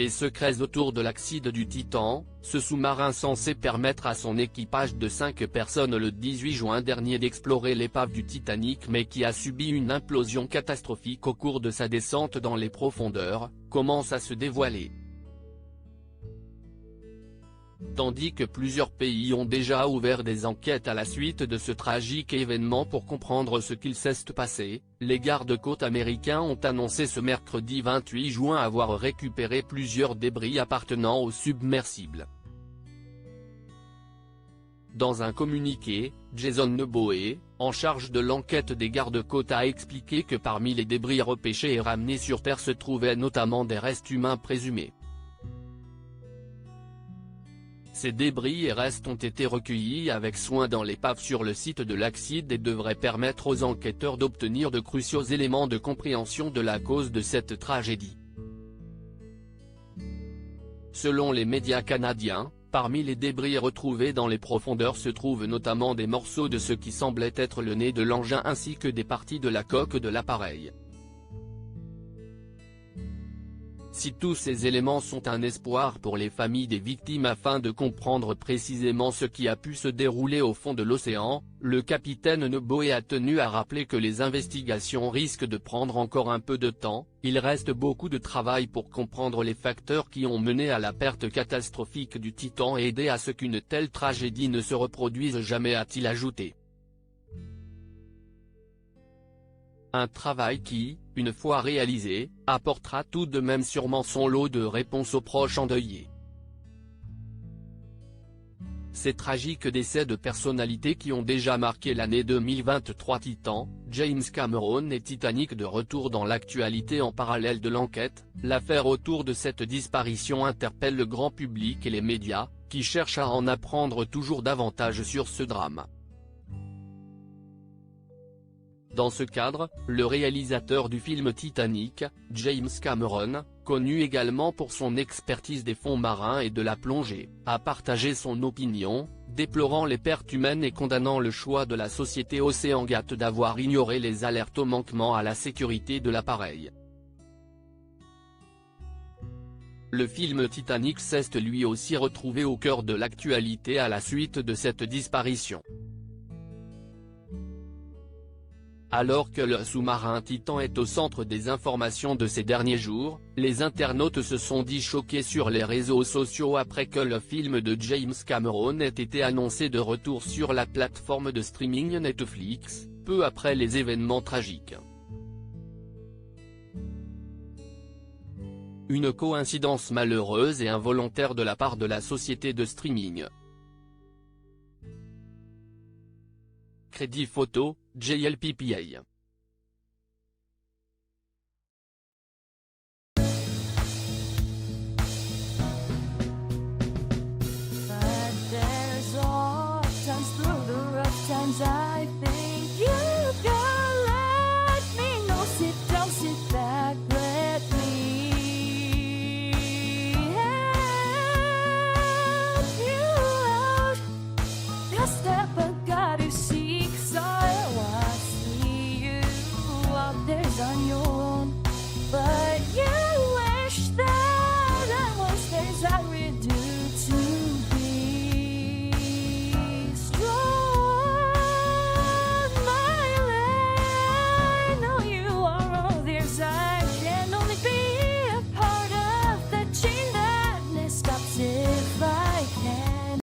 les secrets autour de l'accident du Titan, ce sous-marin censé permettre à son équipage de 5 personnes le 18 juin dernier d'explorer l'épave du Titanic mais qui a subi une implosion catastrophique au cours de sa descente dans les profondeurs, commence à se dévoiler. Tandis que plusieurs pays ont déjà ouvert des enquêtes à la suite de ce tragique événement pour comprendre ce qu'il s'est passé, les gardes-côtes américains ont annoncé ce mercredi 28 juin avoir récupéré plusieurs débris appartenant au submersible. Dans un communiqué, Jason Neboé, en charge de l'enquête des gardes-côtes a expliqué que parmi les débris repêchés et ramenés sur Terre se trouvaient notamment des restes humains présumés. Ces débris et restes ont été recueillis avec soin dans l'épave sur le site de l'accident et devraient permettre aux enquêteurs d'obtenir de cruciaux éléments de compréhension de la cause de cette tragédie. Selon les médias canadiens, parmi les débris retrouvés dans les profondeurs se trouvent notamment des morceaux de ce qui semblait être le nez de l'engin ainsi que des parties de la coque de l'appareil. Si tous ces éléments sont un espoir pour les familles des victimes afin de comprendre précisément ce qui a pu se dérouler au fond de l'océan, le capitaine Neboé a tenu à rappeler que les investigations risquent de prendre encore un peu de temps, il reste beaucoup de travail pour comprendre les facteurs qui ont mené à la perte catastrophique du Titan et aider à ce qu'une telle tragédie ne se reproduise jamais, a-t-il ajouté. Un travail qui, une fois réalisé, apportera tout de même sûrement son lot de réponses aux proches endeuillés. Ces tragiques décès de personnalités qui ont déjà marqué l'année 2023. Titan, James Cameron et Titanic de retour dans l'actualité en parallèle de l'enquête, l'affaire autour de cette disparition interpelle le grand public et les médias, qui cherchent à en apprendre toujours davantage sur ce drame. Dans ce cadre, le réalisateur du film Titanic, James Cameron, connu également pour son expertise des fonds marins et de la plongée, a partagé son opinion, déplorant les pertes humaines et condamnant le choix de la société OceanGate d'avoir ignoré les alertes au manquement à la sécurité de l'appareil. Le film Titanic s'est lui aussi retrouvé au cœur de l'actualité à la suite de cette disparition. Alors que le sous-marin Titan est au centre des informations de ces derniers jours, les internautes se sont dit choqués sur les réseaux sociaux après que le film de James Cameron ait été annoncé de retour sur la plateforme de streaming Netflix, peu après les événements tragiques. Une coïncidence malheureuse et involontaire de la part de la société de streaming. Crédit photo, JLPPA.